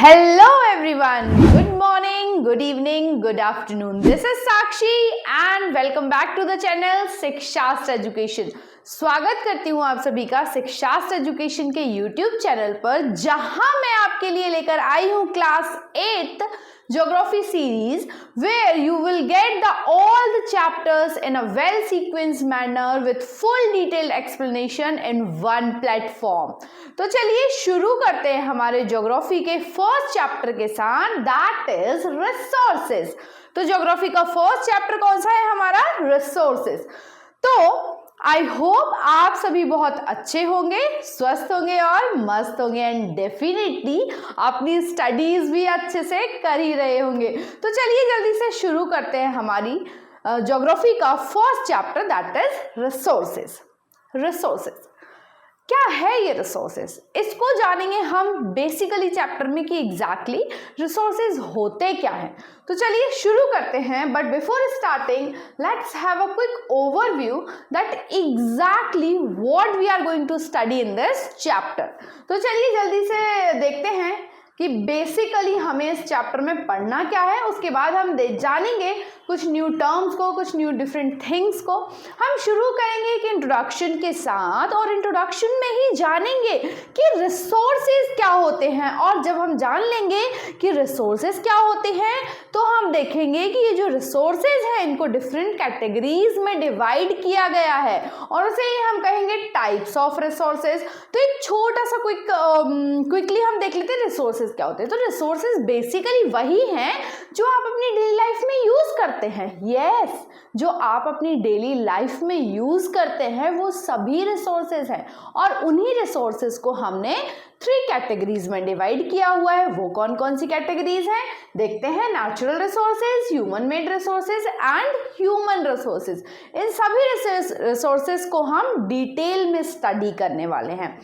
Hello everyone, good morning, good evening, good afternoon. This is Sakshi and welcome back to the channel Shikshastra education. स्वागत करती हूँ आप सभी का शिक्षास्त्र एजुकेशन के YouTube चैनल पर, जहां मैं आपके लिए लेकर आई हूँ class 8th Geography series where you will get all the chapters in a well sequenced manner with full detailed explanation in one platform। तो चलिए शुरू करते हैं हमारे ज्योग्राफी के फर्स्ट चैप्टर के साथ, दैट इज रिसोर्सेज। तो ज्योग्राफी का फर्स्ट चैप्टर कौन सा है हमारा? रिसोर्सेज। तो आई होप आप सभी बहुत अच्छे होंगे, स्वस्थ होंगे और मस्त होंगे एंड डेफिनेटली अपनी स्टडीज भी अच्छे से कर ही रहे होंगे। तो चलिए जल्दी से शुरू करते हैं हमारी ज्योग्राफी का first chapter, that is resources. Resources क्या है ये रिसोर्सेज? इसको जानेंगे हम बेसिकली चैप्टर में कि एग्जैक्टली रिसोर्सेज होते क्या हैं। तो चलिए शुरू करते हैं, but before starting let's have a quick overview that exactly what we are going to study in this chapter. तो चलिए जल्दी से देखते हैं कि बेसिकली हमें इस चैप्टर में पढ़ना क्या है। उसके बाद हम जानेंगे कुछ न्यू टर्म्स को, कुछ न्यू डिफरेंट थिंग्स को। हम शुरू करेंगे एक इंट्रोडक्शन के साथ और इंट्रोडक्शन में ही जानेंगे कि रिसोर्सेज क्या होते हैं। और जब हम जान लेंगे कि रिसोर्सेज क्या होते हैं तो हम देखेंगे कि ये जो रिसोर्सेज हैं इनको डिफरेंट कैटेगरीज में डिवाइड किया गया है और उसे ही हम कहेंगे टाइप्स ऑफ रिसोर्सेज। तो एक छोटा सा क्विकली हम देख लेते हैं रिसोर्सेज क्या होते हैं। तो रिसोर्सेज बेसिकली वही हैं जो आप अपनी डेली लाइफ में यूज करते हैं। यस, जो आप अपनी डेली लाइफ में यूज करते हैं वो सभी रिसोर्सेज हैं और उन्हीं रिसोर्सेज को हमने 3 कैटेगरीज में डिवाइड किया हुआ है। वो कौन कौन सी कैटेगरीज हैं देखते हैं। Natural resources, human made resources and human resources. इन सभी रिसोर्सेज को हम डिटेल में स्टडी करने वाले हैं।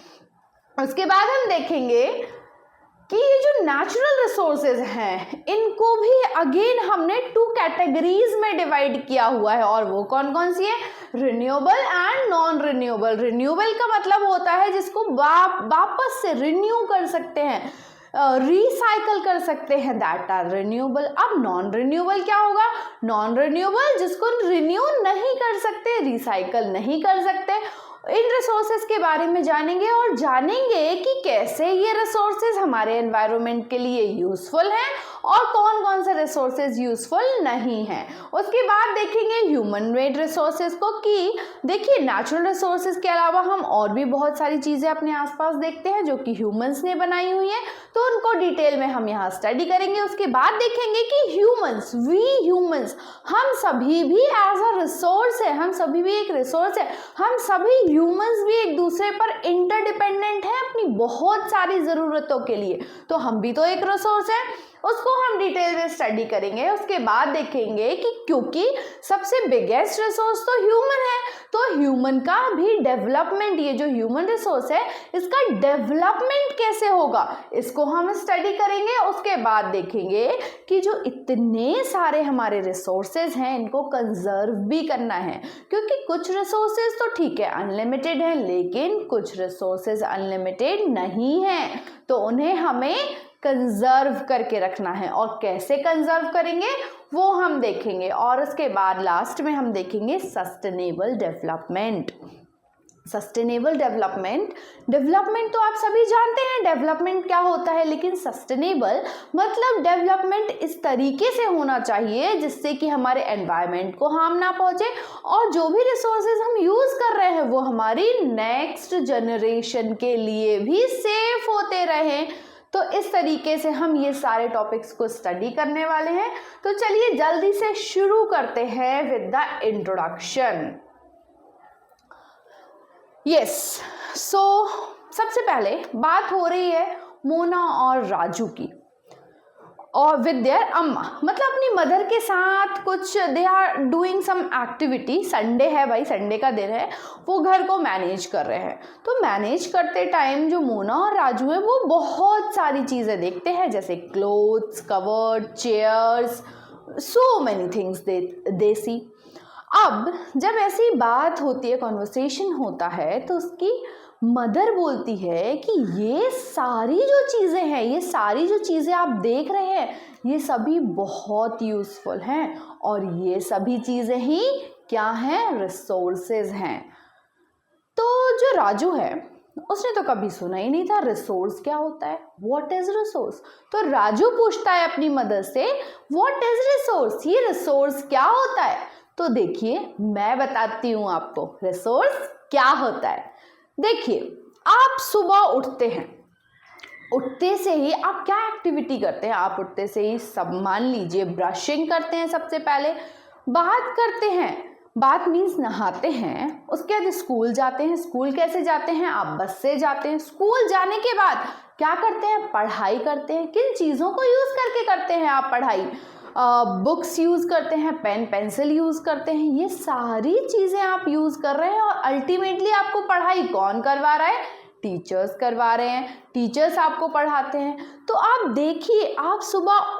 उसके बाद हम देखेंगे कि ये जो नेचुरल रिसोर्सेज हैं इनको भी अगेन हमने 2 कैटेगरीज में डिवाइड किया हुआ है और वो कौन कौन सी है? Renewable and non renewable. Renewable का मतलब होता है जिसको वापस से रिन्यू कर सकते हैं, रिसाइकल कर सकते हैं, दैट आर रिन्यूएबल। अब नॉन रिन्यूएबल क्या होगा? नॉन रिन्यूएबल जिसको रिन्यू नहीं कर सकते, रिसाइकल नहीं कर सकते। इन रिसोर्सेज के बारे में जानेंगे और जानेंगे कि कैसे ये रिसोर्सेज हमारे एनवायरनमेंट के लिए यूजफुल हैं और कौन कौन से रिसोर्सेज यूजफुल नहीं हैं। उसके बाद देखेंगे ह्यूमन मेड रिसोर्सेज को कि देखिए नेचुरल रिसोर्सेज के अलावा हम और भी बहुत सारी चीज़ें अपने आसपास देखते हैं जो कि ह्यूमंस ने बनाई हुई हैं, तो उनको डिटेल में हम यहाँ स्टडी करेंगे। उसके बाद देखेंगे कि ह्यूमंस, वी ह्यूमंस, हम सभी भी एज अ रिसोर्स है, हम सभी भी एक रिसोर्स है। हम सभी ह्यूमंस भी एक दूसरे पर इंटरडिपेंडेंट हैं अपनी बहुत सारी ज़रूरतों के लिए, तो हम भी तो एक रिसोर्स है, उसको हम डिटेल में स्टडी करेंगे। उसके बाद देखेंगे कि क्योंकि सबसे बिगेस्ट रिसोर्स तो ह्यूमन है, तो ह्यूमन का भी डेवलपमेंट, ये जो ह्यूमन रिसोर्स है इसका डेवलपमेंट कैसे होगा इसको हम स्टडी करेंगे। उसके बाद देखेंगे कि जो इतने सारे हमारे रिसोर्सेज हैं इनको कंजर्व भी करना है, क्योंकि कुछ रिसोर्सेज तो ठीक है अनलिमिटेड है, लेकिन कुछ रिसोर्सेज अनलिमिटेड नहीं है, तो उन्हें हमें कंजर्व करके रखना है। और कैसे कंजर्व करेंगे वो हम देखेंगे। और उसके बाद लास्ट में हम देखेंगे सस्टेनेबल डेवलपमेंट। सस्टेनेबल डेवलपमेंट तो आप सभी जानते हैं डेवलपमेंट क्या होता है, लेकिन सस्टेनेबल मतलब डेवलपमेंट इस तरीके से होना चाहिए जिससे कि हमारे एनवायरनमेंट को हार्म ना पहुंचे और जो भी रिसोर्सेज हम यूज कर रहे हैं वो हमारी नेक्स्ट जनरेशन के लिए भी सेफ होते रहें। तो इस तरीके से हम ये सारे टॉपिक्स को स्टडी करने वाले हैं। तो चलिए जल्दी से शुरू करते हैं विद द इंट्रोडक्शन। यस, सो सबसे पहले बात हो रही है मोना और राजू की और विद देयर अम्मा, मतलब अपनी मदर के साथ कुछ they are doing some activity. Sunday है भाई, संडे का दिन है, वो घर को मैनेज कर रहे हैं। तो मैनेज करते टाइम जो मोना और राजू है वो बहुत सारी चीज़ें देखते हैं, जैसे clothes, cupboard, chairs, so many things they see. अब जब ऐसी बात होती है, कॉन्वर्सेशन होता है, तो उसकी मदर बोलती है कि ये सारी जो चीज़ें हैं, ये सारी जो चीज़ें आप देख रहे हैं, ये सभी बहुत यूज़फुल हैं और ये सभी चीज़ें ही क्या हैं, रिसोर्सेज हैं। तो जो राजू है उसने तो कभी सुना ही नहीं था रिसोर्स क्या होता है, व्हाट इज रिसोर्स। तो राजू पूछता है अपनी मदर से व्हाट इज रिसोर्स, ये रिसोर्स क्या होता है। तो देखिए मैं बताती हूँ आपको रिसोर्स क्या होता है। देखिए आप सुबह उठते हैं, उठते से ही आप क्या एक्टिविटी करते हैं, आप उठते से ही सब मान लीजिए ब्रशिंग करते हैं, सबसे पहले बात करते हैं, बात मीन्स नहाते हैं, उसके बाद स्कूल जाते हैं। स्कूल कैसे जाते हैं, आप बस से जाते हैं। स्कूल जाने के बाद क्या करते हैं, पढ़ाई करते हैं। किन चीज़ों को यूज़ करके करते हैं आप पढ़ाई, बुक्स यूज़ करते हैं, पेन पेंसिल यूज़ करते हैं, ये सारी चीज़ें आप यूज़ कर रहे हैं और अल्टीमेटली आपको पढ़ाई कौन करवा रहा है, टीचर्स करवा रहे हैं, टीचर्स आपको पढ़ाते हैं। तो आप देखिए आप सुबह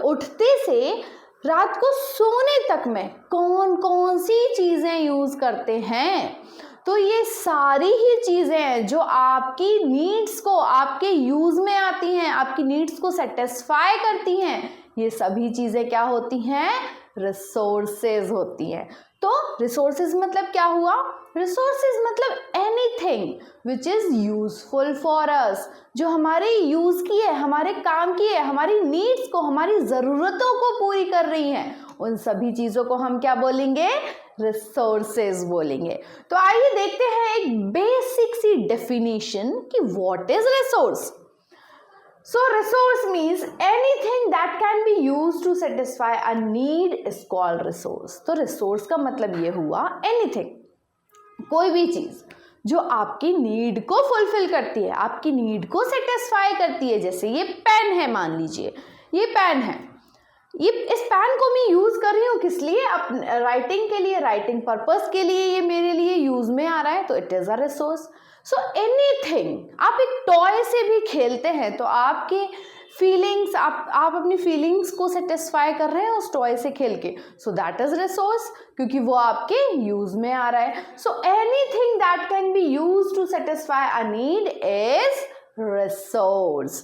उठते से रात को सोने तक में कौन कौन सी चीज़ें यूज़ करते हैं। तो ये सारी ही चीज़ें हैं जो आपकी नीड्स को, आपके यूज़ में आती हैं, आपकी नीड्स को सेटिस्फाई करती हैं। ये सभी चीज़ें क्या होती हैं, रिसोर्सेज होती हैं। तो रिसोर्सेज मतलब क्या हुआ, रिसोर्सेज मतलब anything which is useful for अस, जो हमारे यूज़ की है, हमारे काम की है, हमारी नीड्स को, हमारी ज़रूरतों को पूरी कर रही हैं, उन सभी चीज़ों को हम क्या बोलेंगे, रिसोर्सेज बोलेंगे। तो आइए देखते हैं एक बेसिक सी डेफिनेशन कि what is resource. So resource means anything that can be used to satisfy a need is called resource. तो resource का मतलब ये हुआ anything, कोई भी चीज़ जो आपकी नीड को फुलफिल करती है, आपकी नीड को सेटिस्फाई करती है। जैसे ये पेन है, मान लीजिए ये पेन है, ये इस पेन को मैं यूज़ कर रही हूँ किस लिए, राइटिंग के लिए, राइटिंग पर्पस के लिए ये मेरे लिए यूज़ में आ रहा है, तो it is a resource. So anything, आप एक टॉय से भी खेलते हैं तो आपके फीलिंग्स, आप अपनी फीलिंग्स को सेटिस्फाई कर रहे हैं उस टॉय से खेल के, सो दैट इज रिसोर्स, क्योंकि वो आपके यूज में आ रहा है। So anything that can be use to satisfy a need is resource.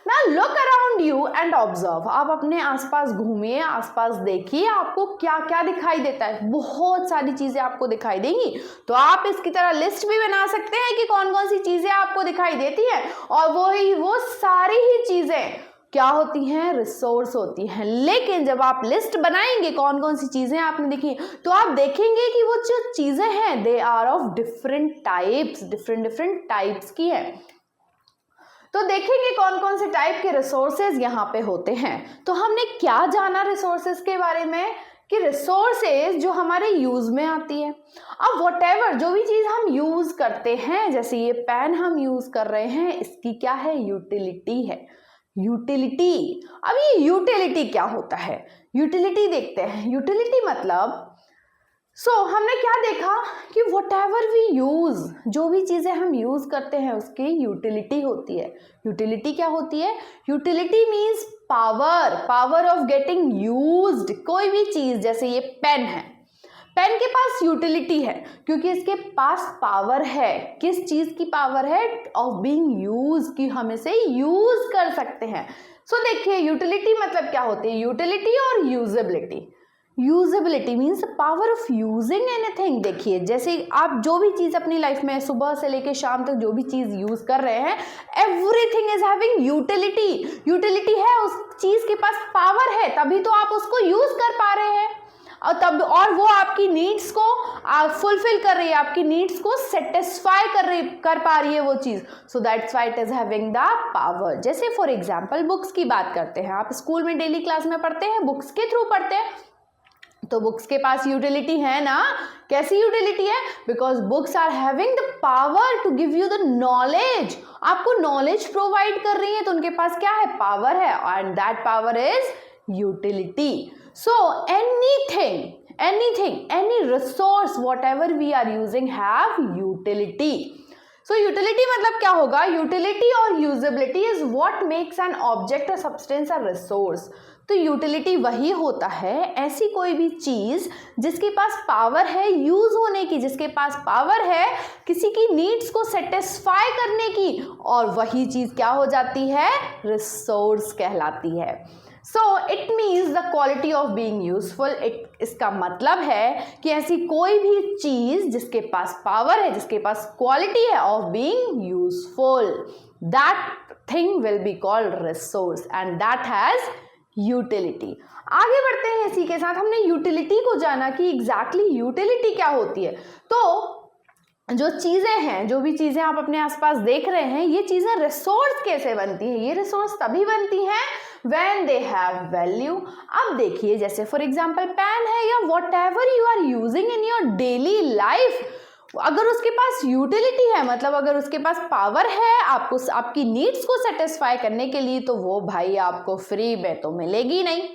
Now look around you and observe. आप अपने आसपास घूमिए, आसपास देखिए आपको क्या क्या दिखाई देता है। बहुत सारी चीजें आपको दिखाई देंगी, तो आप इसकी तरह लिस्ट भी बना सकते हैं कि कौन कौन सी चीजें आपको दिखाई देती हैं, और वो सारी ही चीजें क्या होती हैं, रिसोर्स होती हैं। लेकिन जब आप लिस्ट बनाएंगे कौन कौन सी चीजें आपने देखी, तो आप देखेंगे कि वो जो चीजें हैं they are of different types, different types की है। तो देखेंगे कौन कौन से टाइप के रिसोर्सेज यहाँ पे होते हैं। तो हमने क्या जाना रिसोर्सेज के बारे में, कि रिसोर्सेज जो हमारे यूज में आती है। अब व्हाटएवर जो भी चीज़ हम यूज करते हैं, जैसे ये पेन हम यूज कर रहे हैं, इसकी क्या है, यूटिलिटी है, यूटिलिटी। अब ये यूटिलिटी क्या होता है, यूटिलिटी देखते हैं। यूटिलिटी मतलब हमने क्या देखा कि व्हाटएवर वी यूज, जो भी चीज़ें हम यूज़ करते हैं उसकी यूटिलिटी होती है। यूटिलिटी क्या होती है, utility means power of getting used. कोई भी चीज़, जैसे ये पेन है, पेन के पास यूटिलिटी है क्योंकि इसके पास पावर है। किस चीज़ की पावर है, ऑफ बीइंग यूज, कि हम इसे यूज कर सकते हैं। देखिए यूटिलिटी मतलब क्या होती है, यूटिलिटी और usability. Usability means power of using anything. देखिए जैसे आप जो भी चीज़ अपनी लाइफ में सुबह से लेकर शाम तक जो भी चीज़ यूज़ कर रहे हैं, everything is having utility. Utility है, उस चीज़ के पास पावर है, तभी तो आप उसको यूज़ कर पा रहे हैं, और वो आपकी नीड्स को फुलफिल कर रही है, आपकी नीड्स को सेटिस्फाई कर पा रही है वो चीज़। So that's why it is having the power. जैसे फॉर एग्जाम्पल बुक्स की बात करते हैं, आप स्कूल में डेली क्लास में पढ़ते हैं, बुक्स के थ्रू पढ़ते हैं, तो बुक्स के पास यूटिलिटी है ना। कैसी यूटिलिटी है, because books are having the power to give you the knowledge, आपको नॉलेज प्रोवाइड कर रही है, तो उनके पास क्या है, पावर है, and that power is utility. So any resource whatever we are using have utility. So utility मतलब क्या होगा? यूटिलिटी और usability is what makes an object, a substance, a resource. तो यूटिलिटी वही होता है, ऐसी कोई भी चीज जिसके पास पावर है यूज होने की, जिसके पास पावर है किसी की नीड्स को सेटिस्फाई करने की, और वही चीज क्या हो जाती है? रिसोर्स कहलाती है। सो it means the quality of being useful. इसका मतलब है कि ऐसी कोई भी चीज जिसके पास पावर है, जिसके पास क्वालिटी है of being useful, that thing will be called resource and that has utility. आगे बढ़ते हैं इसी के साथ। हमने यूटिलिटी को जाना कि एग्जैक्टली यूटिलिटी क्या होती है। तो जो चीज़ें हैं, जो भी चीज़ें आप अपने आसपास देख रहे हैं, ये चीज़ें रिसोर्स कैसे बनती हैं? ये रिसोर्स तभी बनती हैं when they have value। अब देखिए, जैसे फॉर एग्जाम्पल पेन है या whatever you are using in your daily life, अगर उसके पास यूटिलिटी है, मतलब अगर उसके पास पावर है आपको आपकी नीड्स को सेटिस्फाई करने के लिए, तो वो भाई आपको फ्री में तो मिलेगी नहीं।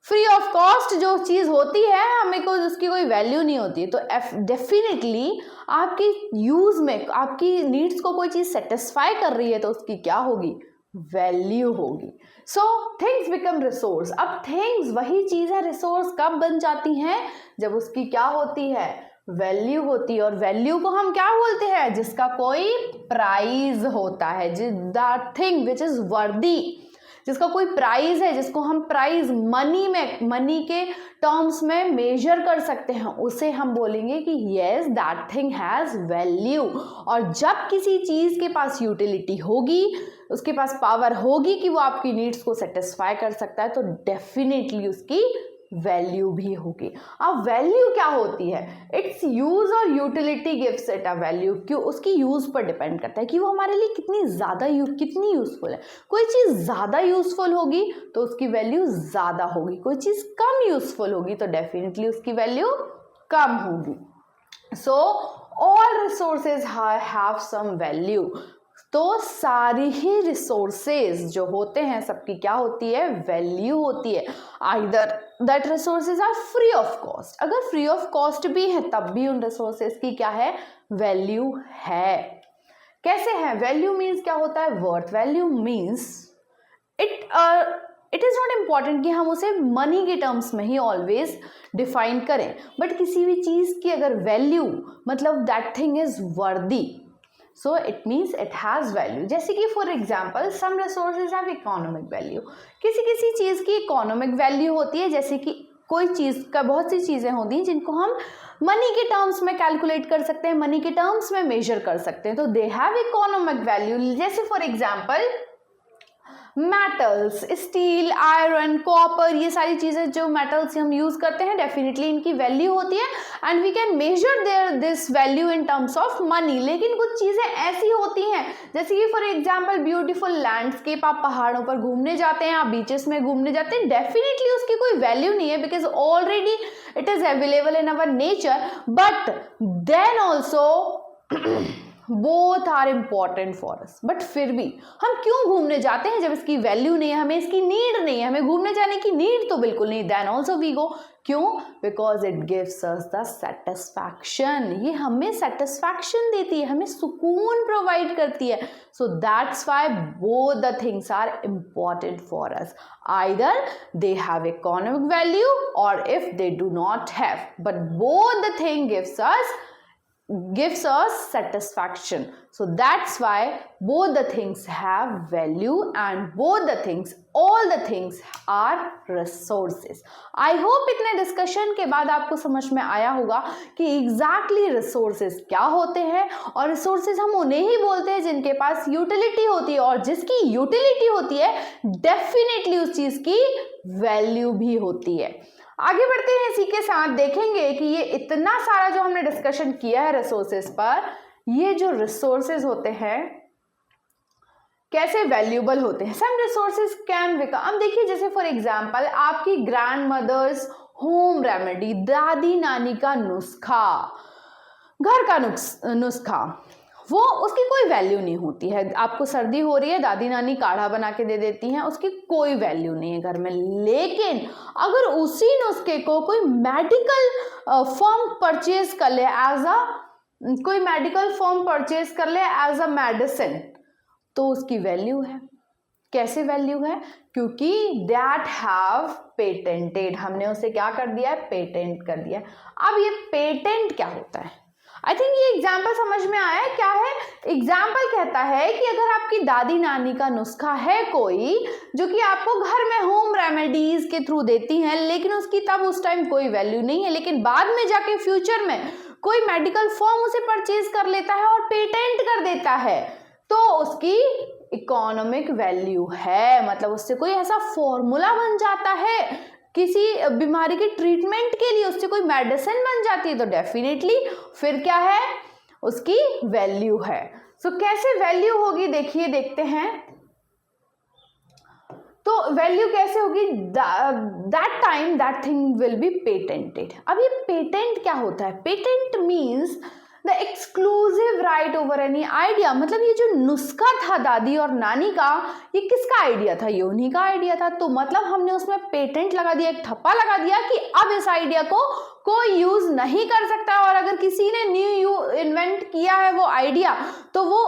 फ्री ऑफ कॉस्ट जो चीज़ होती है, हमें को उसकी कोई वैल्यू नहीं होती। तो डेफिनेटली आपकी यूज़ में आपकी नीड्स को कोई चीज़ सेटिस्फाई कर रही है तो उसकी क्या होगी? वैल्यू होगी। So things become resource. अब थिंग्स वही चीज़ है, रिसोर्स कब बन जाती हैं? जब उसकी क्या होती है? वैल्यू होती है। और वैल्यू को हम क्या बोलते हैं? जिसका कोई प्राइस होता है, दैट थिंग विच इज वर्दी, जिसका कोई प्राइस है, जिसको हम प्राइस मनी के टर्म्स में मेजर कर सकते हैं, उसे हम बोलेंगे कि yes that thing has value. और जब किसी चीज के पास यूटिलिटी होगी, उसके पास पावर होगी कि वो आपकी नीड्स को सेटिस्फाई कर सकता है, तो डेफिनेटली उसकी वैल्यू भी होगी। अब वैल्यू क्या होती है? इट्स यूज और utility gives it a value. क्यों? उसकी यूज पर डिपेंड करता है कि वो हमारे लिए कितनी यूजफुल है। कोई चीज ज्यादा यूजफुल होगी तो उसकी वैल्यू ज्यादा होगी, कोई चीज कम यूजफुल होगी तो डेफिनेटली उसकी वैल्यू कम होगी। So all resources have some value. तो सारी ही रिसोर्सेज जो होते हैं, सबकी क्या होती है? वैल्यू होती है। Either that resources are free of cost, अगर फ्री ऑफ कॉस्ट भी है तब भी उन रिसोर्सेज की क्या है? वैल्यू है। कैसे है? वैल्यू मीन्स क्या होता है? Worth. Value means it is not important कि हम उसे मनी के टर्म्स में ही ऑलवेज डिफाइन करें, बट किसी भी चीज़ की अगर वैल्यू, मतलब that thing is worthy, so it means it has value. जैसे कि for example some resources have economic value. किसी चीज़ की इकोनॉमिक वैल्यू होती है, जैसे कि कोई चीज़ का, बहुत सी चीज़ें होती हैं जिनको हम मनी के टर्म्स में कैलकुलेट कर सकते हैं, मनी के टर्म्स में मेजर कर सकते हैं, तो दे हैव इकोनॉमिक वैल्यू। जैसे for example metals, steel, iron, copper, ये सारी चीज़ें जो मेटल्स हम यूज़ करते हैं, डेफिनेटली इनकी वैल्यू होती है and we can measure this value in terms of money. लेकिन कुछ चीज़ें ऐसी होती हैं, जैसे कि फॉर एग्जांपल ब्यूटीफुल लैंडस्केप, आप पहाड़ों पर घूमने जाते हैं, आप बीचेस में घूमने जाते हैं, डेफिनेटली उसकी कोई वैल्यू नहीं है because already it is available in our nature, but then also both are important for us. But फिर भी हम क्यों घूमने जाते हैं जब इसकी वैल्यू नहीं है, हमें इसकी नीड नहीं है, हमें घूमने जाने की नीड तो बिल्कुल नहीं, देन ऑल्सो वी गो। क्यों? Because it gives us the satisfaction. ये हमें सेटिस्फैक्शन देती है, हमें सुकून प्रोवाइड करती है। So that's why both the things are important for us. Either they have economic value और if they do not have, but both the thing gives us satisfaction. So that's why both the things have value and both the things, all the things are resources. I hope इतने discussion के बाद आपको समझ में आया होगा कि exactly resources क्या होते हैं, और resources हम उन्हें ही बोलते हैं जिनके पास यूटिलिटी होती है, और जिसकी यूटिलिटी होती है डेफिनेटली उस चीज की वैल्यू भी होती है। आगे बढ़ते हैं, इसी के साथ देखेंगे कि ये इतना सारा जो हमने डिस्कशन किया है रिसोर्सेज पर, ये जो रिसोर्सेज होते हैं कैसे वैल्यूबल होते हैं। सम रिसोर्सेज कैन बिकम, अब देखिए जैसे फॉर एग्जांपल आपकी ग्रैंड मदर्स होम रेमेडी, दादी नानी का नुस्खा, घर का नुस्खा, वो उसकी कोई वैल्यू नहीं होती है। आपको सर्दी हो रही है, दादी नानी काढ़ा बना के दे देती हैं, उसकी कोई वैल्यू नहीं है घर में। लेकिन अगर उसी नुस्खे को कोई मेडिकल फर्म परचेज कर ले एज अ कोई मेडिकल फॉर्म परचेज कर ले एज अ मेडिसिन, तो उसकी वैल्यू है। कैसे वैल्यू है? क्योंकि दैट हैव पेटेंटेड, हमने उसे क्या कर दिया है? पेटेंट कर दिया है। अब ये पेटेंट क्या होता है? आई थिंक ये एग्जाम्पल समझ में आया है। क्या है एग्जाम्पल? कहता है कि अगर आपकी दादी नानी का नुस्खा है कोई, जो कि आपको घर में होम रेमेडीज के थ्रू देती हैं, लेकिन उसकी तब उस टाइम कोई वैल्यू नहीं है, लेकिन बाद में जाके फ्यूचर में कोई मेडिकल फॉर्म उसे परचेज कर लेता है और पेटेंट कर देता है, तो उसकी इकोनॉमिक वैल्यू है। मतलब उससे कोई ऐसा फॉर्मूला बन जाता है किसी बीमारी के ट्रीटमेंट के लिए, उससे कोई मेडिसिन बन जाती है, तो डेफिनेटली फिर क्या है? उसकी वैल्यू है। सो कैसे वैल्यू होगी देखिए, देखते हैं। तो वैल्यू कैसे होगी? That time that thing will be patented. अब ये पेटेंट क्या होता है? Patent means the exclusive right over any idea. मतलब ये जो नुस्खा था दादी और नानी का, ये किसका आइडिया था? ये उन्हीं का आइडिया था। तो मतलब हमने उसमें पेटेंट लगा दिया, एक ठप्पा लगा दिया कि अब इस आइडिया को कोई यूज नहीं कर सकता, और अगर किसी ने न्यू इन्वेंट किया है वो आइडिया, तो वो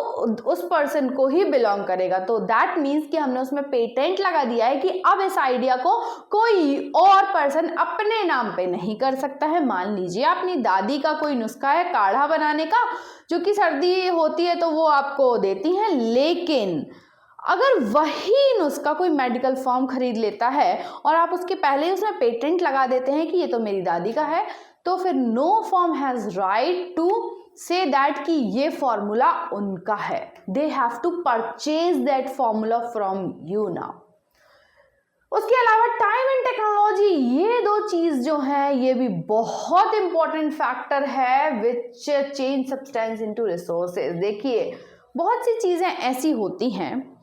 उस पर्सन को ही बिलोंग करेगा। तो दैट मीन्स कि हमने उसमें पेटेंट लगा दिया है कि अब इस आइडिया को कोई और पर्सन अपने नाम पे नहीं कर सकता है। मान लीजिए अपनी दादी का कोई नुस्खा है काढ़ा बनाने का, जो कि सर्दी होती है तो वो आपको देती हैं, लेकिन अगर वही नुस्खा कोई मेडिकल फॉर्म खरीद लेता है और आप उसके पहले ही उसमें पेटेंट लगा देते हैं कि ये तो मेरी दादी का है, तो फिर no form has right to say that कि ये फॉर्मूला उनका है। They have to purchase that formula from you now. उसके अलावा टाइम एंड टेक्नोलॉजी, ये दो चीज जो है ये भी बहुत इंपॉर्टेंट फैक्टर है which change substance into resources. देखिए बहुत सी चीजें ऐसी होती हैं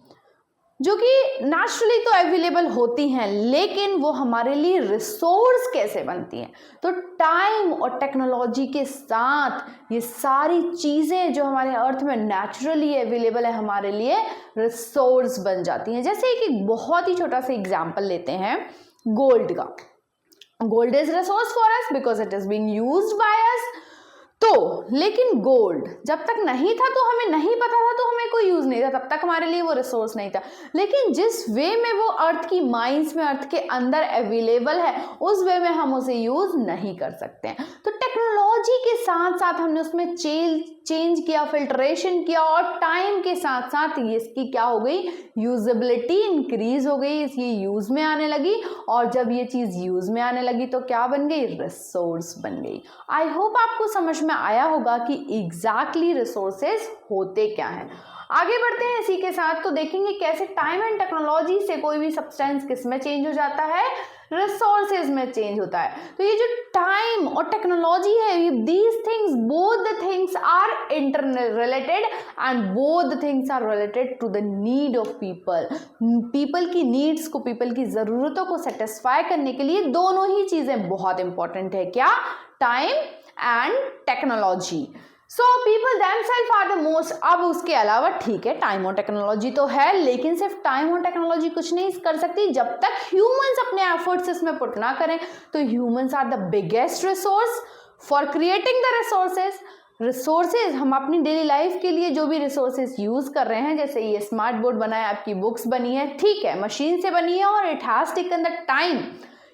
जो कि नेचुरली तो अवेलेबल होती हैं, लेकिन वो हमारे लिए रिसोर्स कैसे बनती हैं? तो टाइम और टेक्नोलॉजी के साथ ये सारी चीज़ें जो हमारे अर्थ में नेचुरली अवेलेबल है हमारे लिए रिसोर्स बन जाती हैं। जैसे एक बहुत ही छोटा सा एग्जांपल लेते हैं गोल्ड का। Gold is resource for us because it is being used by us. तो लेकिन गोल्ड जब तक नहीं था तो हमें नहीं पता था, तो हमें कोई यूज नहीं था, तब तक हमारे लिए वो रिसोर्स नहीं था। लेकिन जिस वे में वो अर्थ की माइंस में, अर्थ के अंदर अवेलेबल है, उस वे में हम उसे यूज नहीं कर सकते हैं। तो टेक्नोलॉजी के साथ साथ हमने उसमें चेंज किया, फिल्ट्रेशन किया, और टाइम के साथ साथ ये इसकी क्या हो गई? यूजेबिलिटी इंक्रीज हो गई, ये यूज में आने लगी, और जब ये चीज यूज में आने लगी तो क्या बन गई? रिसोर्स बन गई। आई होप आपको समझ में आया होगा कि एग्जैक्टली रिसोर्सेज होते क्या हैं। आगे बढ़ते हैं इसी के साथ, तो देखेंगे कैसे टाइम एंड टेक्नोलॉजी से कोई भी सब्सटेंस किस में चेंज हो जाता है? रिसोर्सेज में चेंज होता है। तो ये जो टाइम और टेक्नोलॉजी है, these things, both the things are internal related and both the things are related to the need of people. People की नीड्स को, पीपल की ज़रूरतों को सेटिस्फाई करने के लिए दोनों ही चीज़ें बहुत इंपॉर्टेंट है। क्या? Time and technology. So people themselves are the most. अब उसके अलावा ठीक है टाइम और टेक्नोलॉजी तो है, लेकिन सिर्फ टाइम और टेक्नोलॉजी कुछ नहीं कर सकती जब तक ह्यूमंस अपने एफर्ट्स इसमें पुट ना करें। तो humans are the biggest resource for creating the resources. हम अपनी डेली लाइफ के लिए जो भी रिसोर्सेज यूज कर रहे हैं, जैसे ये स्मार्ट बोर्ड बना है, आपकी बुक्स बनी है, ठीक है मशीन से बनी है और it has taken the time.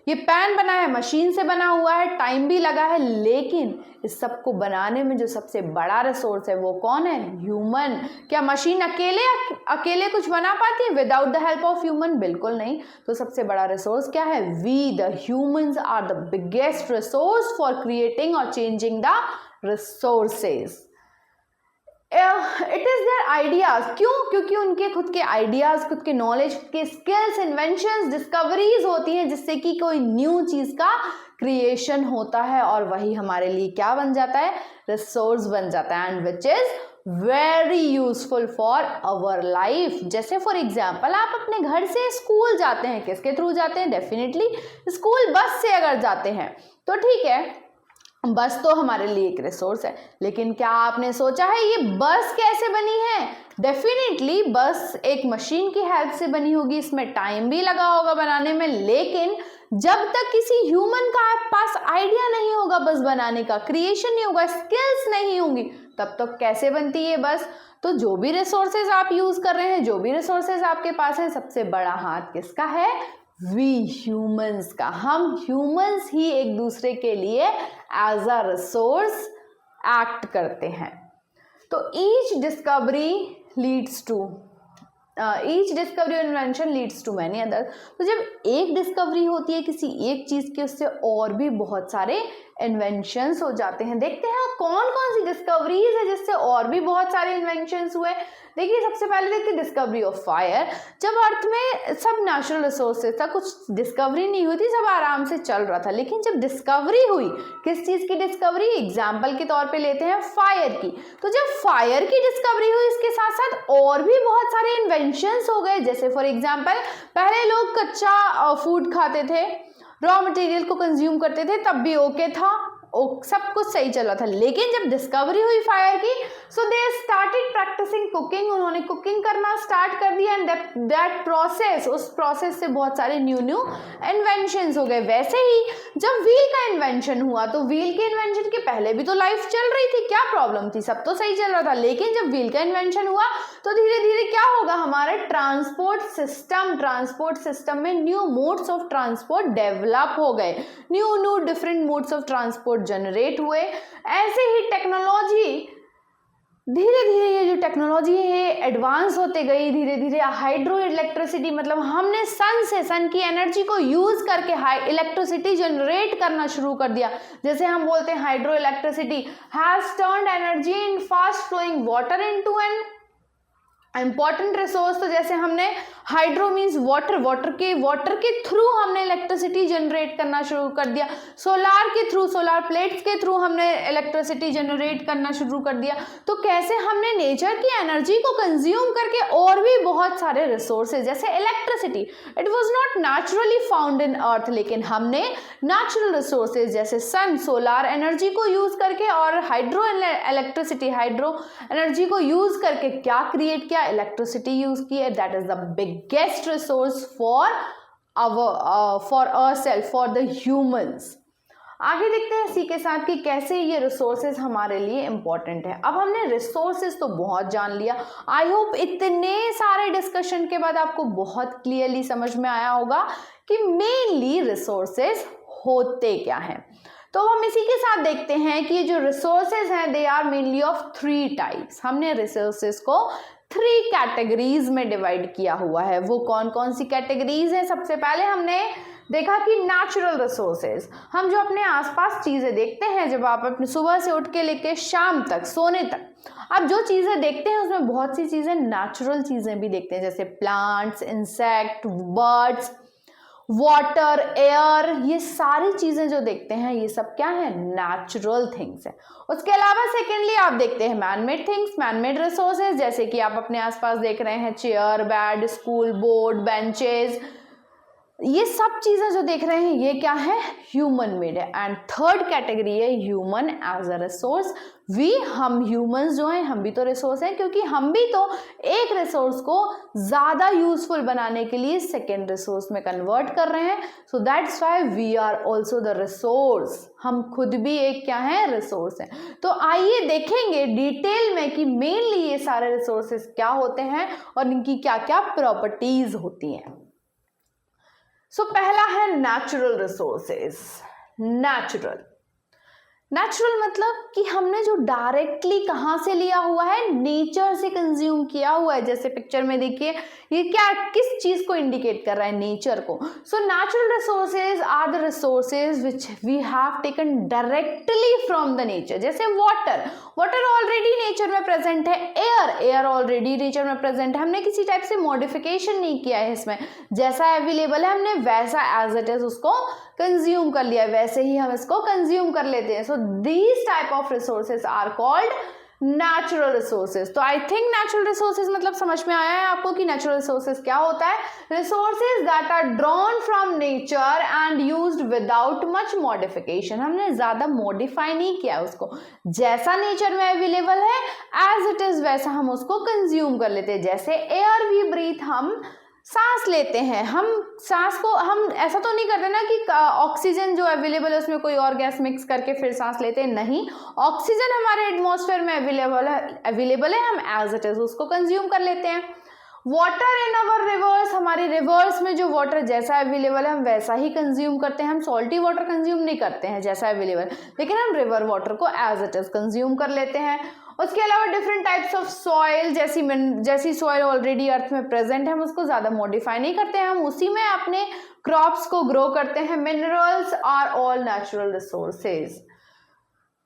ये पेन बना है, मशीन से बना हुआ है, टाइम भी लगा है, लेकिन इस सब को बनाने में जो सबसे बड़ा रिसोर्स है वो कौन है? ह्यूमन। क्या मशीन अकेले कुछ बना पाती है without the help of human? बिल्कुल नहीं। तो सबसे बड़ा रिसोर्स क्या है? We the humans are the biggest resource for creating और changing the resources. It is their ideas. क्यों? क्योंकि उनके खुद के आइडियाज, खुद के नॉलेज, खुद के स्किल्स, इन्वेंशंस, डिस्कवरीज होती हैं जिससे कि कोई न्यू चीज का क्रिएशन होता है, और वही हमारे लिए क्या बन जाता है? रिसोर्स बन जाता है, and which is very useful for our life. जैसे फॉर एग्जाम्पल आप अपने घर से स्कूल जाते हैं, किसके थ्रू जाते हैं? डेफिनेटली स्कूल बस से अगर जाते हैं तो ठीक है, बस तो हमारे लिए एक रिसोर्स है, लेकिन क्या आपने सोचा है ये बस कैसे बनी है? डेफिनेटली बस एक मशीन की हेल्प से बनी होगी, इसमें टाइम भी लगा होगा बनाने में, लेकिन जब तक किसी ह्यूमन का पास आइडिया नहीं होगा बस बनाने का, क्रिएशन नहीं होगा, स्किल्स नहीं होंगी, तब तो कैसे बनती है बस। तो जो भी रिसोर्सेज आप यूज कर रहे हैं, जो भी रिसोर्सेज आपके पास है, सबसे बड़ा हाथ किसका है? वी ह्यूमंस का। हम ह्यूमंस ही एक दूसरे के लिए एज अ रिसोर्स एक्ट करते हैं। तो each discovery leads to each discovery और invention leads to many other. तो जब एक डिस्कवरी होती है किसी एक चीज की, उससे और भी बहुत सारे इन्वेंशंस हो जाते हैं। देखते हैं कौन कौन सी डिस्कवरीज है जिससे और भी बहुत सारे इन्वेंशंस हुए। देखिए सबसे पहले देखते हैं डिस्कवरी ऑफ फायर। जब अर्थ में सब नेचुरल रिसोर्सेज था, कुछ डिस्कवरी नहीं हुई थी, सब आराम से चल रहा था, लेकिन जब डिस्कवरी हुई, किस चीज की डिस्कवरी? एग्जाम्पल के तौर पे लेते हैं फायर की। तो जब फायर की डिस्कवरी हुई, इसके साथ साथ और भी बहुत सारे इन्वेंशंस हो गए। जैसे फॉर एग्जाम्पल पहले लोग कच्चा फूड खाते थे, रॉ मटेरियल को कंज्यूम करते थे, तब भी ओके था, सब कुछ सही चल रहा था। लेकिन जब डिस्कवरी हुई फायर की, सो दे स्टार्टेड प्रैक्टिसिंग कुकिंग, उन्होंने कुकिंग करना स्टार्ट कर दिया। एंड दैट प्रोसेस, उस प्रोसेस से बहुत सारे न्यू इन्वेंशंस हो गए। वैसे ही जब व्हील का इन्वेंशन हुआ, तो व्हील के इन्वेंशन के पहले भी तो लाइफ चल रही थी, क्या प्रॉब्लम थी? सब तो सही चल रहा था। लेकिन जब व्हील का इन्वेंशन हुआ, तो धीरे धीरे क्या होगा? हमारे ट्रांसपोर्ट सिस्टम में new modes of transport develop हो गए, new different modes of transport generate हुए। ऐसे ही टेक्नोलॉजी धीरे धीरे, ये जो टेक्नोलॉजी है एडवांस होते गई धीरे धीरे। हाइड्रो इलेक्ट्रिसिटी, मतलब हमने सन की एनर्जी को यूज करके इलेक्ट्रिसिटी जनरेट करना शुरू कर दिया। जैसे हम बोलते हैं hydro electricity has turned energy in fast flowing water into an important resource. तो जैसे हमने हाइड्रो मीन्स वाटर के थ्रू हमने इलेक्ट्रिसिटी जनरेट करना शुरू कर दिया। सोलार के थ्रू, सोलार प्लेट्स के थ्रू हमने इलेक्ट्रिसिटी जनरेट करना शुरू कर दिया। तो कैसे हमने नेचर की एनर्जी को कंज्यूम करके और भी बहुत सारे रिसोर्सेज, जैसे electricity, it was not naturally found in earth, लेकिन हमने नेचुरल रिसोर्सेज जैसे सन, सोलार एनर्जी को यूज करके और हाइड्रो एनर्जी को यूज करके क्या क्रिएट किया? इलेक्ट्रिसिटी यूज की है। That is the biggest resource for ourselves, for the humans. आगे देखते हैं इसी के साथ कि कैसे ये रिसोर्सेज हमारे लिए इंपॉर्टेंट है। अब हमने रिसोर्सेज तो बहुत जान लिया। आई होप इतने सारे डिस्कशन के बाद आपको बहुत क्लियरली समझ में आया होगा कि मेनली रिसोर्सेज होते क्या हैं। तो हम इसी के साथ देखते हैं कि ये जो रिसोर्सेज हैं they are mainly of 3 types. हमने रिसोर्सेज को 3 कैटेगरीज में डिवाइड किया हुआ है। वो कौन कौन सी कैटेगरीज हैं? सबसे पहले हमने देखा कि नेचुरल रिसोर्सेज, हम जो अपने आसपास चीजें देखते हैं, जब आप अपने सुबह से उठ के लेके शाम तक सोने तक आप जो चीजें देखते हैं उसमें बहुत सी चीजें नेचुरल चीजें भी देखते हैं, जैसे plants, insect, birds, water, air, ये सारी चीजें जो देखते हैं ये सब क्या है? नेचुरल थिंग्स है। उसके अलावा सेकेंडली आप देखते हैं मैनमेड थिंग्स, मैनमेड रिसोर्सेज, जैसे कि आप अपने आसपास देख रहे हैं chair, bed, school board, benches, ये सब चीजें जो देख रहे हैं ये क्या है? ह्यूमन मेड है। एंड थर्ड कैटेगरी है ह्यूमन एज अ रिसोर्स। हम ह्यूमंस जो हैं हम भी तो रिसोर्स हैं, क्योंकि हम भी तो एक रिसोर्स को ज्यादा यूजफुल बनाने के लिए सेकेंड रिसोर्स में कन्वर्ट कर रहे हैं। So that's why we are also the resource. हम खुद भी एक क्या है? रिसोर्स है। तो आइए देखेंगे डिटेल में कि मेनली ये सारे रिसोर्सेज क्या होते हैं और इनकी क्या क्या प्रॉपर्टीज होती हैं। सो पहला है नेचुरल रिसोर्सेज। नेचुरल मतलब कि हमने जो डायरेक्टली कहाँ से लिया हुआ है? नेचर से कंज्यूम किया हुआ है। जैसे पिक्चर में देखिए ये क्या, किस चीज को इंडिकेट कर रहा है? नेचर को। So natural resources are the resources which we have taken directly from the nature. जैसे वाटर ऑलरेडी नेचर में प्रेजेंट है। एयर ऑलरेडी नेचर में प्रेजेंट है, हमने किसी टाइप से मॉडिफिकेशन नहीं किया है इसमें, जैसा अवेलेबल है हमने वैसा एज इट इज उसको कंज्यूम कर लिया, वैसे ही हम इसको कंज्यूम कर लेते हैं। So these type of resources are called natural resources. तो आई थिंक नेचुरल रिसोर्सेज मतलब समझ में आया है आपको कि नेचुरल रिसोर्सेज क्या होता है? Resources that are drawn from nature and used without much modification. हमने ज्यादा मॉडिफाई नहीं किया उसको, जैसा नेचर में अवेलेबल है एज इट इज वैसा हम उसको कंज्यूम कर लेते हैं। जैसे एयर वी ब्रीथ, हम सांस लेते हैं हम, सांस को हम ऐसा तो नहीं करते ना कि ऑक्सीजन जो अवेलेबल है उसमें कोई और गैस मिक्स करके फिर सांस लेते हैं, नहीं, ऑक्सीजन हमारे एटमॉस्फेयर में अवेलेबल है, हम एज इट इज उसको कंज्यूम कर लेते हैं। वाटर इन अवर रिवर्स, हमारी रिवर्स में जो वाटर जैसा अवेलेबल है हम वैसा ही कंज्यूम करते हैं, हम सॉल्टी वाटर कंज्यूम नहीं करते हैं जैसा अवेलेबल, लेकिन हम रिवर वाटर को एज इट इज कंज्यूम कर लेते हैं। उसके अलावा डिफरेंट टाइप्स ऑफ सॉइल, जैसी सॉइल ऑलरेडी अर्थ में प्रेजेंट है हम उसको ज़्यादा मॉडिफाई नहीं करते हैं, हम उसी में अपने क्रॉप्स को ग्रो करते हैं। Minerals are all natural resources.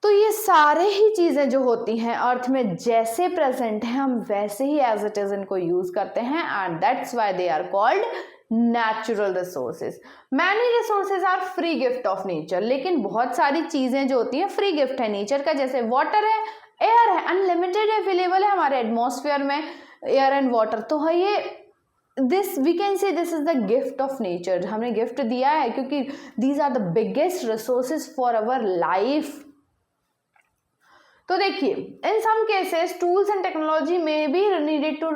तो ये सारे ही चीज़ें जो होती हैं अर्थ में जैसे प्रेजेंट हैं हम वैसे ही एज इट इज इनको यूज करते हैं, and that's why they are called natural resources. Many resources are free gift of nature, लेकिन बहुत सारी चीज़ें जो होती हैं फ्री गिफ्ट है नेचर का, जैसे वाटर है, एयर है, अनलिमिटेड अवेलेबल है हमारे एटमॉस्फेयर में एयर एंड वाटर, तो है ये this we can say this is the gift of nature, हमने गिफ्ट दिया है क्योंकि these are the biggest resources for our life. तो देखिए in some cases tools and technology में भी needed to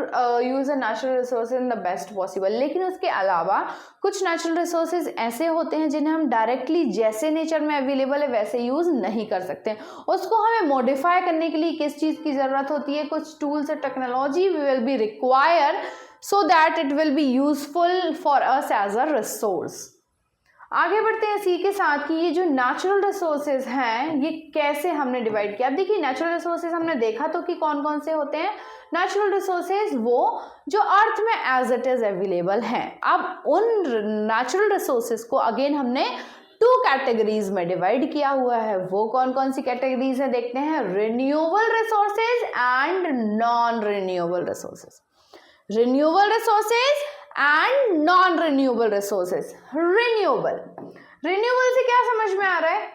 use a natural resources in the best possible, लेकिन उसके अलावा कुछ नेचुरल रिसोर्सेज ऐसे होते हैं जिन्हें हम डायरेक्टली जैसे नेचर में अवेलेबल है वैसे यूज नहीं कर सकते, उसको हमें मॉडिफाई करने के लिए किस चीज़ की ज़रूरत होती है, कुछ tools and technology will be require so that it will be useful for us as a resource. आगे बढ़ते हैं इसी के साथ कि ये जो नेचुरल रिसोर्सेज हैं ये कैसे हमने डिवाइड किया। अब देखिए नेचुरल रिसोर्सेज हमने देखा तो कि कौन कौन से होते हैं। नेचुरल रिसोर्सेज वो जो अर्थ में एज इट इज अवेलेबल हैं। अब उन नेचुरल रिसोर्सेज को अगेन हमने 2 कैटेगरीज में डिवाइड किया हुआ है। वो कौन कौन सी कैटेगरीज है देखते हैं, renewable resources and non renewable resources. Renewable resources and non renewable resources. Renewable से क्या समझ में आ रहा है,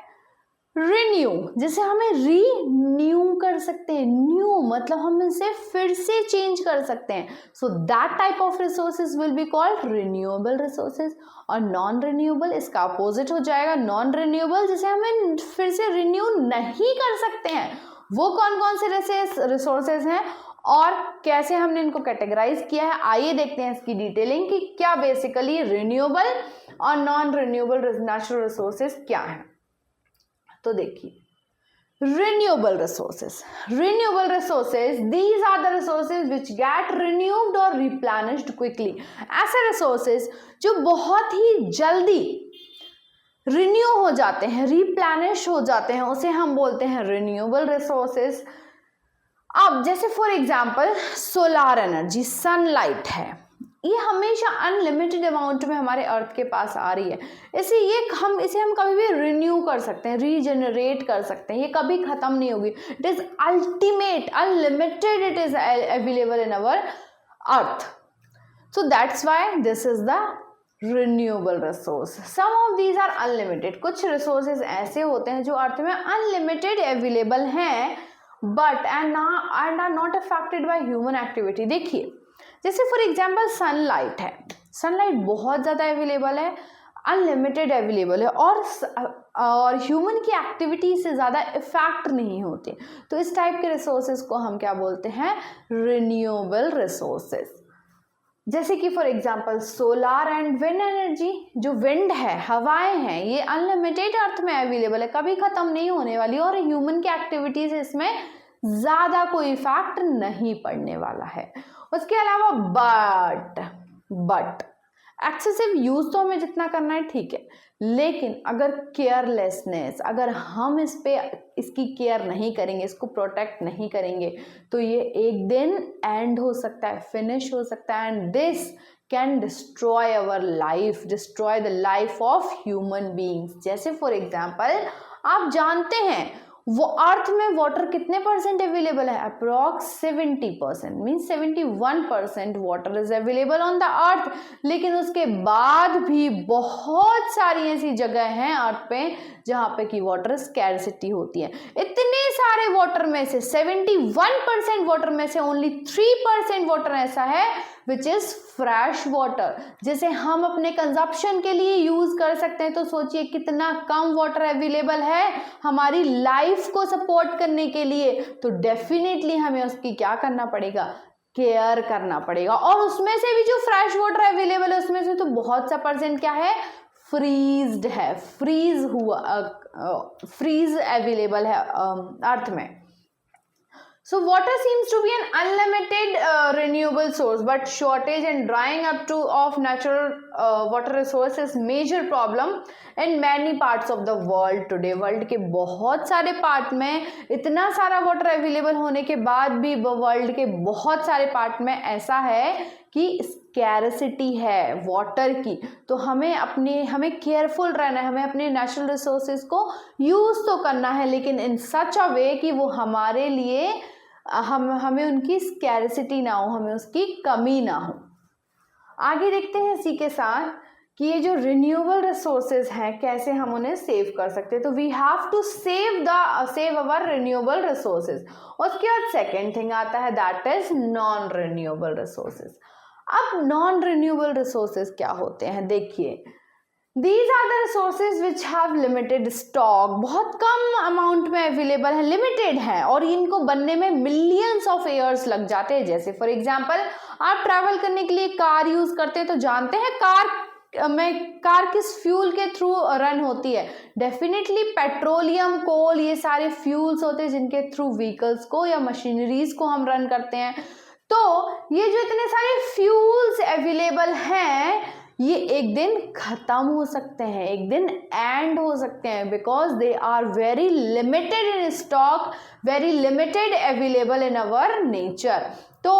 रिन्यू जैसे हमें रीन्यू कर सकते हैं, न्यू मतलब हम इसे फिर से चेंज कर सकते हैं, सो that type of resources will be called renewable resources. और नॉन रिन्यूएबल इसका अपोजिट हो जाएगा, नॉन रिन्यूएबल जिसे हमें फिर से रिन्यू नहीं कर सकते हैं। वो कौन कौन से रिसोर्सेज हैं और कैसे हमने इनको कैटेगराइज किया है, आइए देखते हैं इसकी डिटेलिंग कि क्या बेसिकली रिन्यूएबल और नॉन रिन्यूएबल नेचुरल रिसोर्सेज क्या हैं। तो देखिए renewable resources, these are the resources which get renewed or replenished quickly। ऐसे रिसोर्सेज जो बहुत ही जल्दी रिन्यू हो जाते हैं, रिप्लेनिश हो जाते हैं, उसे हम बोलते हैं रिन्यूएबल रिसोर्सेज। अब जैसे for example solar energy, sunlight है, ये हमेशा अनलिमिटेड अमाउंट में हमारे अर्थ के पास आ रही है, इसे हम कभी भी रिन्यू कर सकते हैं, रीजनरेट कर सकते हैं, ये कभी खत्म नहीं होगी। It is ultimate, unlimited, it is available in our earth, so that's why this is the renewable resource. Some of these are unlimited, कुछ रिसोर्सेज ऐसे होते हैं जो अर्थ में अनलिमिटेड अवेलेबल हैं but and are not affected by human activity. देखिए जैसे for example sunlight है, सनलाइट बहुत ज़्यादा अवेलेबल है, अनलिमिटेड अवेलेबल है और ह्यूमन की एक्टिविटी से ज़्यादा इफेक्ट नहीं होते, तो इस टाइप के रिसोर्सेज को हम क्या बोलते हैं, रिन्यूएबल रिसोर्सेज। जैसे कि for example solar and wind energy, जो विंड है, हवाएं हैं, ये अनलिमिटेड अर्थ में अवेलेबल है, कभी ख़त्म नहीं होने वाली और ह्यूमन की एक्टिविटी से इसमें ज़्यादा कोई इफेक्ट नहीं पड़ने वाला है। उसके अलावा बट एक्सेसिव यूज तो हमें जितना करना है ठीक है, लेकिन अगर केयरलेसनेस, अगर हम इसकी केयर नहीं करेंगे, इसको प्रोटेक्ट नहीं करेंगे, तो ये एक दिन एंड हो सकता है, फिनिश हो सकता है, and this can destroy our life, destroy the life of human beings. जैसे फॉर एग्जाम्पल आप जानते हैं वो अर्थ में वाटर कितने परसेंट अवेलेबल है, approx 70%, means 71% water is available on the earth, लेकिन उसके बाद भी बहुत सारी ऐसी जगह हैं अर्थ पे जहाँ पे कि वाटर स्कैरसिटी होती है। इतने सारे वाटर में से 71% वाटर में से ओनली 3% वाटर ऐसा है विच इज फ्रेश वाटर, जिसे हम अपने कंजप्शन के लिए यूज कर सकते हैं। तो सोचिए कितना कम वाटर अवेलेबल है हमारी लाइफ को सपोर्ट करने के लिए, तो डेफिनेटली हमें उसकी क्या करना पड़ेगा, केयर करना पड़ेगा। और उसमें से भी जो फ्रेश वाटर अवेलेबल है उसमें से तो बहुत सा परसेंट क्या है, फ्रीज्ड है, फ्रीज अवेलेबल है अर्थ में। So water seems to be an unlimited renewable source, but shortage and drying up of natural water resources is major problem in many parts of the world today. World के बहुत सारे part में इतना सारा water available होने के बाद भी वर्ल्ड के बहुत सारे पार्ट में ऐसा है कि स्कैरसिटी है वाटर की। तो हमें केयरफुल रहना है, हमें अपने नेचुरल रिसोर्सेज को यूज तो करना है, लेकिन इन सच अ वे कि वो हमारे लिए हमें उनकी स्कैरसिटी ना हो, हमें उसकी कमी ना हो। आगे देखते हैं इसी के साथ कि ये जो रिन्यूएबल रिसोर्सेज हैं कैसे हम उन्हें सेव कर सकते हैं। तो we have to save our renewable resources. उसके बाद सेकेंड थिंग आता है that is non renewable resources. अब नॉन रिन्यूएबल रिसोर्सेज क्या होते हैं, देखिए These are the resources which have limited stock, बहुत कम अमाउंट में अवेलेबल है, लिमिटेड है और इनको बनने में मिलियंस ऑफ ईयर्स लग जाते हैं। जैसे फॉर एग्जांपल आप ट्रैवल करने के लिए कार यूज करते हैं तो जानते हैं कार किस फ्यूल के थ्रू रन होती है। डेफिनेटली पेट्रोलियम, कोल, ये सारे फ्यूल्स होते हैं जिनके थ्रू व्हीकल्स को या मशीनरीज को हम रन करते हैं। तो ये जो इतने सारे फ्यूल्स अवेलेबल हैं ये एक दिन खत्म हो सकते हैं, एक दिन एंड हो सकते हैं, because they are very limited in stock, very limited available in our nature. तो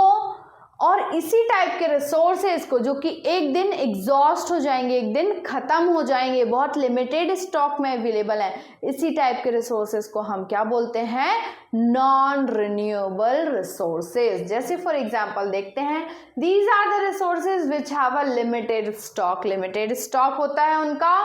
और इसी टाइप के रिसोर्सेज को जो कि एक दिन एग्जॉस्ट हो जाएंगे, एक दिन खत्म हो जाएंगे, बहुत लिमिटेड स्टॉक में अवेलेबल है, इसी टाइप के रिसोर्सेज को हम क्या बोलते हैं, नॉन रिन्यूएबल रिसोर्सेज। जैसे फॉर एग्जांपल देखते हैं these are the resources which have a limited stock. Limited stock होता है उनका।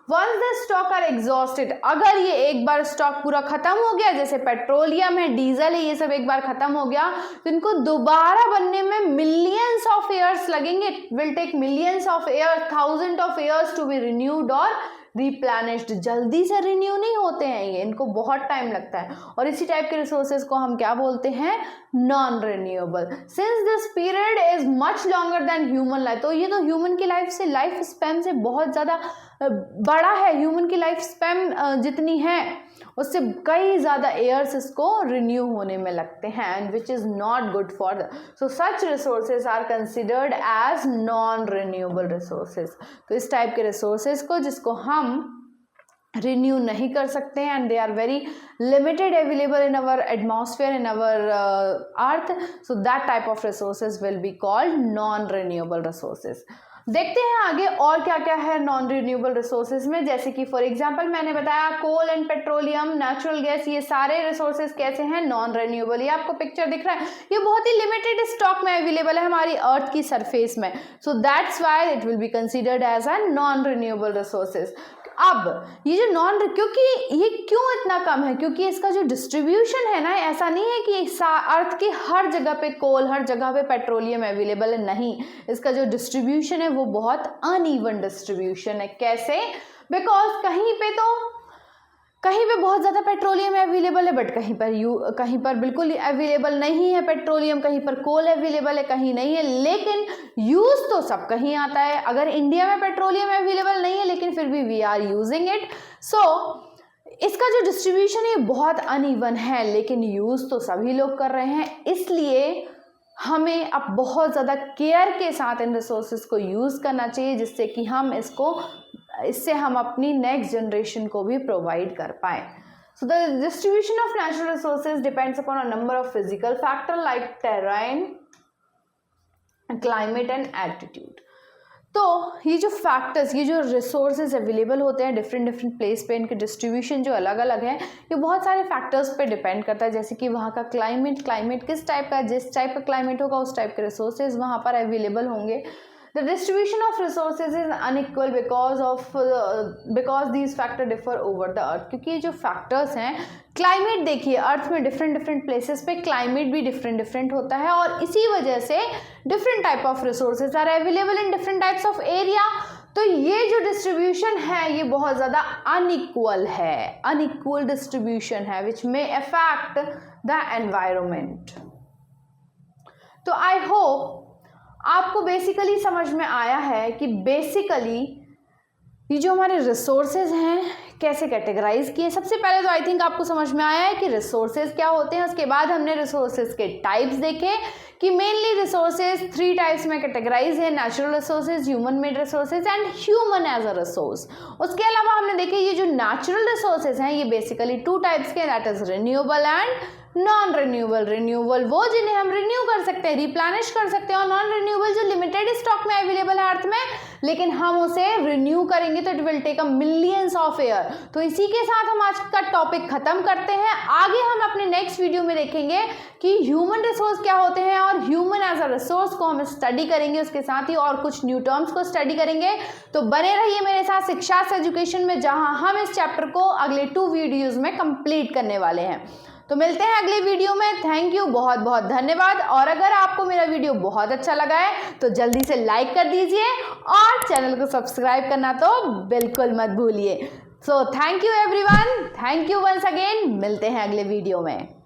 Once the stock are exhausted, अगर ये एक बार स्टॉक पूरा खत्म हो गया, जैसे पेट्रोलियम है, डीजल है, ये सब एक बार खत्म हो गया तो इनको दोबारा बनने में मिलियंस ऑफ ईयर्स लगेंगे। It will take millions of years, thousand of years to be renewed और रिप्लेनिश्ड। जल्दी से रिन्यू नहीं होते हैं ये, इनको बहुत टाइम लगता है। और इसी टाइप के रिसोर्सेज को हम क्या बोलते हैं, non renewable. Since this period is much longer than human life, तो ये तो ह्यूमन की लाइफ स्पैन से बहुत ज़्यादा बड़ा है। ह्यूमन की लाइफ स्पैन जितनी है उससे कई ज़्यादा ईयर्स इसको रिन्यू होने में लगते हैं, and which is not good for so such resources are considered as non renewable resources. तो इस टाइप के रिसोर्सेज को जिसको हम रिन्यू नहीं कर सकते हैं and they are very limited available in our atmosphere, in our earth, so that type of resources will be called non renewable resources. देखते हैं आगे और क्या क्या है नॉन रिन्यूएबल रिसोर्सेज में। जैसे कि फॉर एग्जांपल मैंने बताया कोल एंड पेट्रोलियम, नेचुरल गैस, ये सारे रिसोर्सेज कैसे हैं, नॉन रिन्यूएबल। ये आपको पिक्चर दिख रहा है, ये बहुत ही लिमिटेड स्टॉक में अवेलेबल है हमारी अर्थ की सरफेस में, so that's why it will be considered as a non renewable resources. अब ये जो क्योंकि ये क्यों इतना कम है, क्योंकि इसका जो डिस्ट्रीब्यूशन है ना, ऐसा नहीं है कि अर्थ की हर जगह पे कोल, हर जगह पे पेट्रोलियम अवेलेबल है, नहीं, इसका जो डिस्ट्रीब्यूशन है वो बहुत अनइवन डिस्ट्रीब्यूशन है। कैसे, बिकॉज कहीं पे बहुत ज़्यादा पेट्रोलियम अवेलेबल है बट कहीं पर बिल्कुल अवेलेबल नहीं है पेट्रोलियम, कहीं पर कोल अवेलेबल है, कहीं नहीं है, लेकिन यूज़ तो सब कहीं आता है। अगर इंडिया में पेट्रोलियम अवेलेबल नहीं है लेकिन फिर भी वी आर यूजिंग इट, सो इसका जो डिस्ट्रीब्यूशन है बहुत अनइवन है, लेकिन यूज़ तो सभी लोग कर रहे हैं। इसलिए हमें अब बहुत ज़्यादा केयर के साथ इन रिसोर्सेज को यूज़ करना चाहिए, जिससे कि इससे हम अपनी नेक्स्ट जनरेशन को भी प्रोवाइड कर पाए। So the distribution of natural resources depends upon a number of physical factor like terrain, climate and altitude. तो ये जो फैक्टर्स, ये जो रिसोर्सेज अवेलेबल होते हैं डिफरेंट प्लेस पे, इनके डिस्ट्रीब्यूशन जो अलग अलग है, ये बहुत सारे फैक्टर्स पे डिपेंड करता है। जैसे कि वहाँ का क्लाइमेट किस टाइप का, जिस टाइप का क्लाइमेट होगा उस टाइप के रिसोर्सेज वहाँ पर अवेलेबल होंगे। The distribution of resources is unequal because these factors differ over the earth। क्योंकि ये जो फैक्टर्स हैं, क्लाइमेट देखिए अर्थ में डिफरेंट प्लेसेस पे क्लाइमेट भी डिफरेंट होता है, और इसी वजह से different type of resources are available in different types of area. तो ये जो डिस्ट्रीब्यूशन है ये बहुत ज़्यादा अनइक्वल डिस्ट्रीब्यूशन है विच मे अफेक्ट द एनवायरमेंट। तो आई होप आपको बेसिकली समझ में आया है कि बेसिकली ये जो हमारे रिसोर्सेज हैं कैसे कैटेगराइज किए। सबसे पहले तो आई थिंक आपको समझ में आया है कि रिसोर्सेज क्या होते हैं। उसके बाद हमने रिसोर्सेज के टाइप्स देखे कि मेनली रिसोर्सेज 3 टाइप्स में कैटेगराइज है, natural resources, human made resources and human as a resource. उसके अलावा हमने देखे ये जो नेचुरल रिसोर्सेज हैं ये बेसिकली 2 टाइप्स के, that is renewable and non renewable. Renewable वो जिन्हें हम रिन्यू कर सकते हैं, रिप्लेनिश कर सकते हैं, और नॉन रिन्यूएबल जो लिमिटेड स्टॉक में अवेलेबल है अर्थ में, लेकिन हम उसे रिन्यू करेंगे तो it will take a millions of year. तो इसी के साथ हम आज का टॉपिक खत्म करते हैं। आगे हम अपने नेक्स्ट वीडियो में देखेंगे कि ह्यूमन रिसोर्स क्या होते हैं और ह्यूमन एज अ रिसोर्स को हम स्टडी करेंगे, उसके साथ ही और कुछ न्यू टर्म्स को स्टडी करेंगे। तो बने रहिए मेरे साथ शिक्षास्त्र एजुकेशन में, जहां हम इस चैप्टर को अगले 2 वीडियोज में कंप्लीट करने वाले हैं। तो मिलते हैं अगले वीडियो में। थैंक यू, बहुत बहुत धन्यवाद। और अगर आपको मेरा वीडियो बहुत अच्छा लगा है तो जल्दी से लाइक कर दीजिए और चैनल को सब्सक्राइब करना तो बिल्कुल मत भूलिए। So thank you everyone, thank you once again. मिलते हैं अगले वीडियो में।